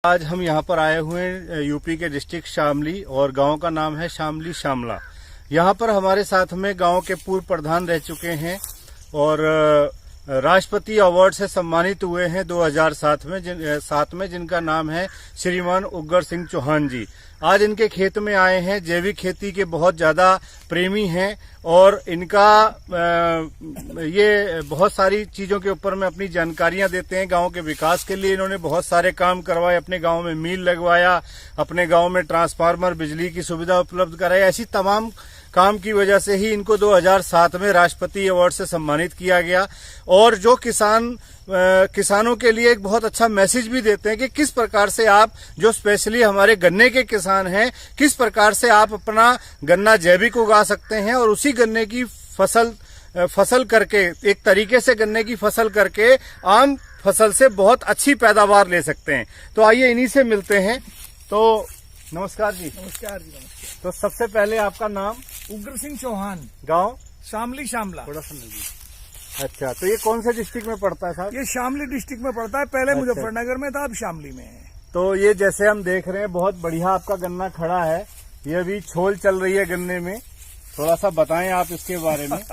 आज हम यहाँ पर आए हुए हैं यूपी के डिस्ट्रिक्ट शामली और गांव का नाम है शामली शामला। यहाँ पर हमारे साथ में गांव के पूर्व प्रधान रह चुके हैं और राष्ट्रपति अवार्ड से सम्मानित हुए हैं 2007 में जिनका नाम है श्रीमान उग्र सिंह चौहान जी। आज इनके खेत में आए हैं। जैविक खेती के बहुत ज्यादा प्रेमी हैं और इनका ये बहुत सारी चीजों के ऊपर में अपनी जानकारियां देते हैं। गांव के विकास के लिए इन्होंने बहुत सारे काम करवाए, अपने गांव में मिल लगवाया, अपने गांव में ट्रांसफार्मर, बिजली की सुविधा उपलब्ध कराई। ऐसी तमाम काम की वजह से ही इनको 2007 में राष्ट्रपति अवार्ड से सम्मानित किया गया। और जो किसानों के लिए एक बहुत अच्छा मैसेज भी देते हैं कि किस प्रकार से आप, जो स्पेशली हमारे गन्ने के किसान हैं, किस प्रकार से आप अपना गन्ना जैविक उगा सकते हैं और उसी गन्ने की फसल करके, एक तरीके से गन्ने की फसल करके आम फसल से बहुत अच्छी पैदावार ले सकते हैं। तो आइए इन्हीं से मिलते हैं। तो नमस्कार जी। नमस्कार जी। नमस्कार। तो सबसे पहले आपका नाम? उग्र सिंह चौहान, गांव शामली शामला। थोड़ा सा नजदीक। अच्छा, तो ये कौन से डिस्ट्रिक्ट में पड़ता है साहब? ये शामली डिस्ट्रिक्ट में पड़ता है। पहले अच्छा। मुजफ्फरनगर में था, अब शामली में है। तो ये जैसे हम देख रहे हैं बहुत बढ़िया आपका गन्ना खड़ा है। ये अभी छोल चल रही है गन्ने में, थोड़ा सा बताएं आप इसके बारे में।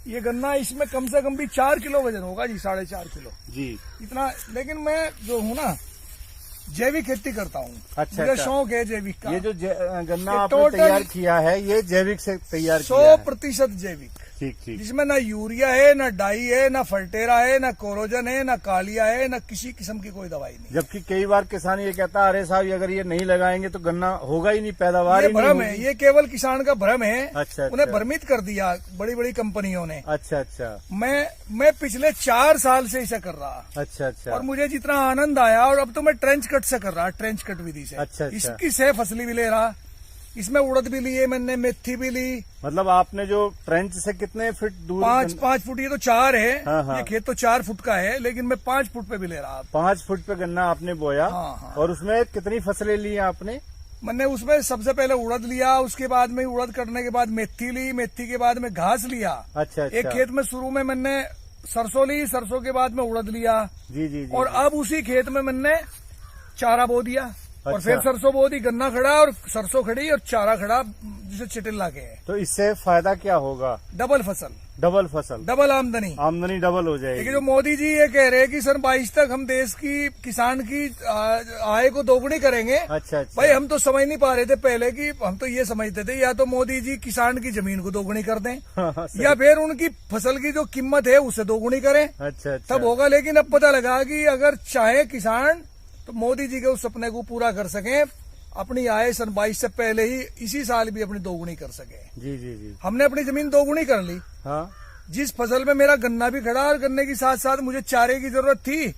ये गन्ना, इसमें कम से कम भी 4 किलो वजन होगा जी, 4.5 किलो जी इतना। लेकिन मैं जो हूँ ना, जैविक खेती करता हूँ। अच्छा, मुझे शौक है जैविक का। ये जो गन्ना आपने तैयार किया है, ये जैविक से तैयार किया है? 100% जैविक। ठीक ठीक। जिसमें ना यूरिया है, ना डाई है, ना फर्टेरा है, ना कोरोजन है, ना कालिया है, ना किसी किस्म की कोई दवाई नहीं। जबकि कई बार किसान ये कहता है, अरे साहब अगर ये नहीं लगाएंगे तो गन्ना होगा ही नहीं, पैदावार ही नहीं भ्रम है, ये केवल किसान का भ्रम है। अच्छा। उन्हें भ्रमित कर दिया बड़ी बड़ी कंपनियों ने। अच्छा अच्छा। मैं पिछले 4 साल से इसे कर रहा। अच्छा अच्छा। और मुझे जितना आनंद आया, और अब तो मैं ट्रेंच कट से कर रहा, ट्रेंच कट विधि से। अच्छा अच्छा। इसकी से फसली भी ले रहा, इसमें उड़द भी लिए मैंने, मेथी भी ली। मतलब आपने जो ट्रेंच से कितने फीट दूर? 5 फुट। ये तो 4 है। हाँ। ये खेत तो 4 फुट का है, लेकिन मैं 5 फुट पे भी ले रहा। 5 फुट पे गन्ना आपने बोया। हाँ। और उसमें कितनी फसलें ली आपने? मैंने उसमें सबसे पहले उड़द लिया, उसके बाद में उड़द करने के बाद मेथी ली, मेथी के बाद में घास लिया। अच्छा। एक खेत में शुरू में मैंने सरसों ली, सरसों के बाद में उड़द लिया। जी। और अब उसी खेत में मैंने चारा बो दिया। और अच्छा। फिर सरसों बो दी, गन्ना खड़ा और सरसों खड़ी और चारा खड़ा, जिसे चिटिल्ला के है। तो इससे फायदा क्या होगा? डबल फसल, डबल आमदनी डबल हो जाएगी। देखिए, जो मोदी जी ये कह रहे हैं कि सन 22 तक हम देश की किसान की आय को दोगुनी करेंगे। अच्छा। भाई, हम तो समझ नहीं पा रहे थे पहले कि हम तो ये समझते थे या तो मोदी जी किसान की जमीन को दोगुनी कर दें या फिर उनकी फसल की जो कीमत है उसे दोगुनी करें। अच्छा। तब होगा। लेकिन अब पता लगा कि अगर चाहे किसान तो मोदी जी के उस सपने को पूरा कर सकें, अपनी आय सन 22 से पहले ही इसी साल भी अपनी दोगुनी कर सके। जी। हमने अपनी जमीन दोगुनी कर ली। हाँ। जिस फसल में मेरा गन्ना भी खड़ा, और गन्ने के साथ साथ मुझे चारे की जरूरत थी,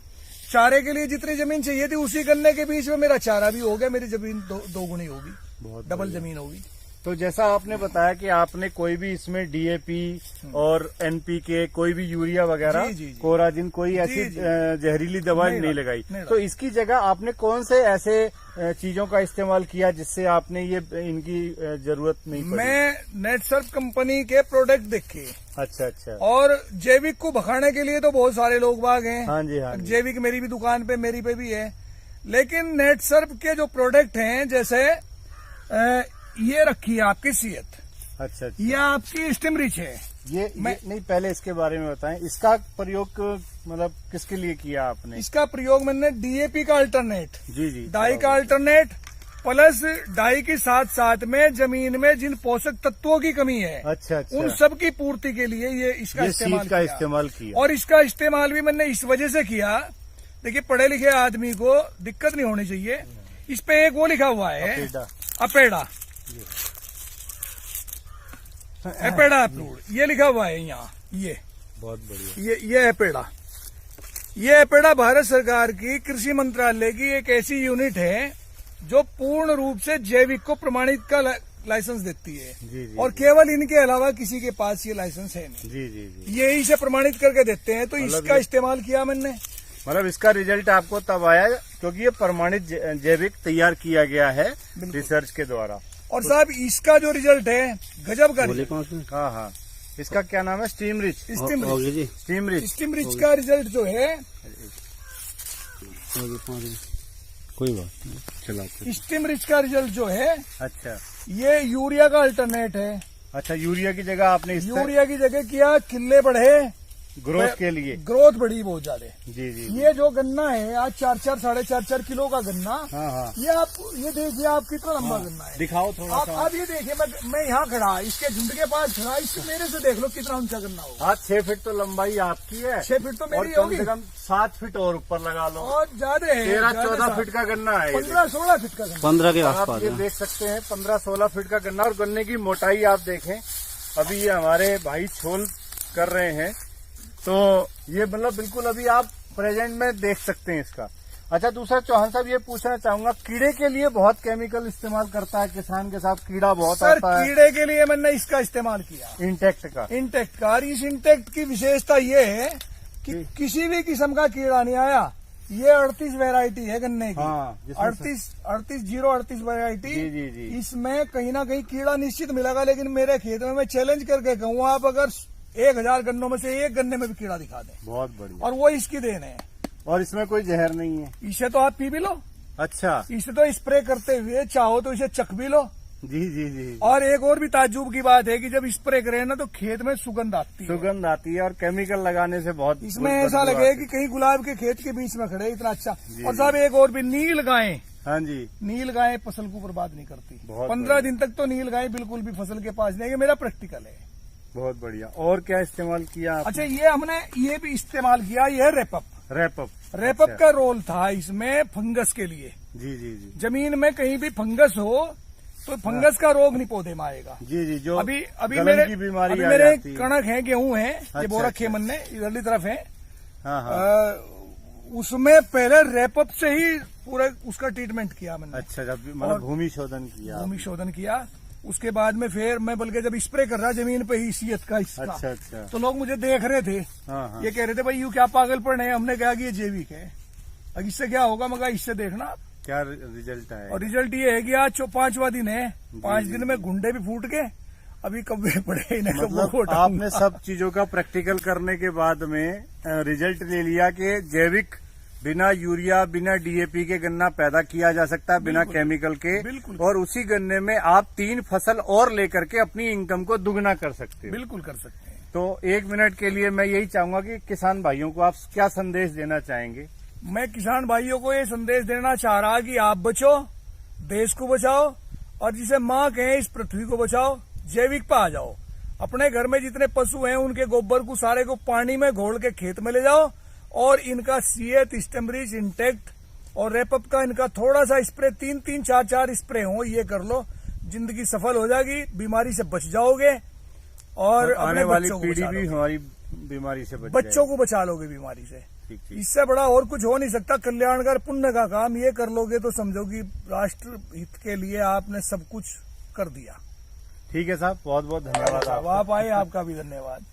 चारे के लिए जितनी जमीन चाहिए थी उसी गन्ने के बीच में मेरा चारा भी हो गया। मेरी जमीन दोगुनी होगी, डबल जमीन होगी। तो जैसा आपने बताया कि आपने कोई भी इसमें डीएपी और एनपीके, कोई भी यूरिया वगैरह, कोराजिन, कोई ऐसी जहरीली दवा नहीं लगाई। तो इसकी जगह आपने कौन से ऐसे चीजों का इस्तेमाल किया जिससे आपने ये इनकी जरूरत नहीं पड़ी? मैं नेटसर्फ कंपनी के प्रोडक्ट देखे। अच्छा। और जैविक को भखाने के लिए तो बहुत सारे लोग बाग हैं। हाँ जी। जैविक मेरी भी दुकान पे, मेरी पे भी है। लेकिन नेटसर्फ के जो प्रोडक्ट हैं, जैसे ये रखी है आपकी सीएत। अच्छा। ये आपकी स्टिमरिच है। ये नहीं, पहले इसके बारे में बताएं। इसका प्रयोग मतलब किसके लिए किया आपने? इसका प्रयोग मैंने डीएपी का अल्टरनेट, जी, डाई का अल्टरनेट, प्लस डाई के साथ साथ में जमीन में जिन पोषक तत्वों की कमी है, अच्छा, उन सब की पूर्ति के लिए ये इसका इस्तेमाल किया। और इसका इस्तेमाल भी मैंने इस वजह से किया, देखिए, पढ़े लिखे आदमी को दिक्कत नहीं होनी चाहिए। इस पे एक वो लिखा हुआ है, अपेडा अप्रूव्ड, ये लिखा हुआ है यहाँ। ये बहुत बढ़िया। ये अपेडा भारत सरकार की कृषि मंत्रालय की एक ऐसी यूनिट है जो पूर्ण रूप से जैविक को प्रमाणित का लाइसेंस देती है। जी। और केवल इनके अलावा किसी के पास ये लाइसेंस है नहीं। जी। ये इसे प्रमाणित करके देते हैं। तो इसका इस्तेमाल किया मैंने। मतलब इसका रिजल्ट आपको तब आया क्योंकि ये प्रमाणित जैविक तैयार किया गया है रिसर्च के द्वारा। और साहब, इसका जो रिजल्ट है गजब का। हाँ। इसका क्या नाम है? स्टीमरिच का रिजल्ट जो है, कोई बात नहीं, चलाते। स्टीम रिच का रिजल्ट जो है, अच्छा, ये यूरिया का अल्टरनेट है। अच्छा, यूरिया की जगह आपने यूरिया की जगह किया, किले बढ़े, ग्रोथ के लिए, ग्रोथ बढ़ी बहुत ज्यादा। जी जी। ये जो गन्ना है आज 4-4, 4.5 किलो का गन्ना। हाँ हाँ। ये आप ये देखिए, आप कितना लंबा गन्ना है, दिखाओ थोड़ा सा। आप ये देखिए, मैं यहाँ खड़ा, इसके झुंड के पास खड़ा, इससे मेरे से देख लो कितना ऊंचा गन्ना होगा। हाँ, 6 फीट तो लंबाई आपकी है, 6 फीट तो मेरी और होगी, कम से कम 7 फीट और ऊपर लगा लो, और ज्यादा है, 13-14 फीट का गन्ना है, 15-16 फीट का गन्ना, 15 के आप आसपास ये है। देख सकते हैं 15-16 फीट का गन्ना। और गन्ने की मोटाई आप देखें, अभी ये हमारे भाई छोल कर रहे हैं, तो ये मतलब बिल्कुल अभी आप प्रेजेंट में देख सकते हैं इसका। अच्छा, दूसरा चौहान साहब ये पूछना चाहूंगा, कीड़े के लिए बहुत केमिकल इस्तेमाल करता है किसान के साथ, कीड़ा बहुत सर आता है। कीड़े के लिए मैंने इसका इस्तेमाल किया, इंटेक्ट का। इंटेक्ट का। और इस इंटेक्ट की विशेषता ये है कि किसी भी किस्म का कीड़ा नहीं आया। ये 38 वैरायटी है गन्ने की, हाँ, 38 वैरायटी। जी जी जी। इसमें कहीं ना कहीं कीड़ा निश्चित मिलेगा, लेकिन मेरे खेत में मैं चैलेंज करके कहूँ, आप अगर 1000 गन्नों में से एक गन्ने में भी कीड़ा दिखा दें, बहुत बढ़िया। और वो इसकी देन है। और इसमें कोई जहर नहीं है? इसे तो आप पी भी लो, अच्छा, इसे तो स्प्रे करते हुए चाहो तो इसे चख भी लो। जी जी जी। और एक और भी ताज्जुब की बात है कि जब स्प्रे करें ना तो खेत में सुगंध आती है, सुगंध आती है, और केमिकल लगाने से बहुत इसमें ऐसा लगे कि कहीं गुलाब के खेत के बीच में खड़े, इतना अच्छा। और साहब एक और भी, नील गायें, हाँ जी, नील गायें फसल को बर्बाद नहीं करती। बहुत 15 दिन तक तो नील गायें बिल्कुल भी फसल के पास नहीं है, मेरा प्रैक्टिकल है। बहुत बढ़िया। और क्या इस्तेमाल किया आपने? अच्छा, ये हमने ये भी इस्तेमाल किया, ये है रेपअप। रेपअप का रोल था इसमें फंगस के लिए। जी जी जी। जमीन में कहीं भी फंगस हो तो फंगस का रोग नहीं पौधे में आएगा। जी जी। जो अभी गलन की बीमारी अभी आ मेरे जाती है। कणक है, गेहूं है, अच्छा, ये बोरा अच्छा। खेमन ने इधरली तरफ है। हाँ हाँ। उसमें पहले रेपअप से ही पूरा उसका ट्रीटमेंट किया मैंने। अच्छा, जब मतलब भूमि शोधन किया? भूमि शोधन किया, उसके बाद में फिर मैं बल्कि जब स्प्रे कर रहा जमीन पे ही सीएत का इसका, अच्छा अच्छा। तो लोग मुझे देख रहे थे, हाँ हाँ। ये कह रहे थे भाई यू क्या पागलपन है। हमने कहा कि ये जैविक है, अब इससे क्या होगा, मगर इससे देखना आप क्या रिजल्ट आया। और रिजल्ट ये है कि आज 5वां दिन है, 5 दिन में घुंडे भी फूट गए, अभी कब्बे पड़े इन्हें। मतलब आपने सब चीजों का प्रैक्टिकल करने के बाद में रिजल्ट ले लिया कि जैविक बिना यूरिया बिना डीएपी के गन्ना पैदा किया जा सकता है, बिना केमिकल के। बिल्कुल। और उसी गन्ने में आप 3 फसल और लेकर के अपनी इनकम को दुगना कर सकते हैं। बिल्कुल कर सकते हैं। तो 1 मिनट के लिए मैं यही चाहूंगा कि किसान भाइयों को आप क्या संदेश देना चाहेंगे? मैं किसान भाइयों को ये संदेश देना चाह रहा कि आप बचो, देश को बचाओ, और जिसे माँ कहें इस पृथ्वी को बचाओ, जैविक पे आ जाओ। अपने घर में जितने पशु हैं उनके गोबर को सारे को पानी में घोल के खेत में ले जाओ, और इनका सीएत, स्टेमरिच, इंटेक्ट और रेपअप का इनका थोड़ा सा स्प्रे, 3-3, 4-4 स्प्रे हो, ये कर लो, जिंदगी सफल हो जाएगी, बीमारी से बच जाओगे, और आने वाली पीढ़ी भी हमारी बीमारी से बच्चों को बचा लोगे बीमारी से। ठीक ठीक। इससे बड़ा और कुछ हो नहीं सकता। कल्याणकर पुण्य का काम ये कर लोगे तो समझो कि राष्ट्र हित के लिए आपने सब कुछ कर दिया। ठीक है साहब, बहुत बहुत धन्यवाद। आप आए, आपका भी धन्यवाद।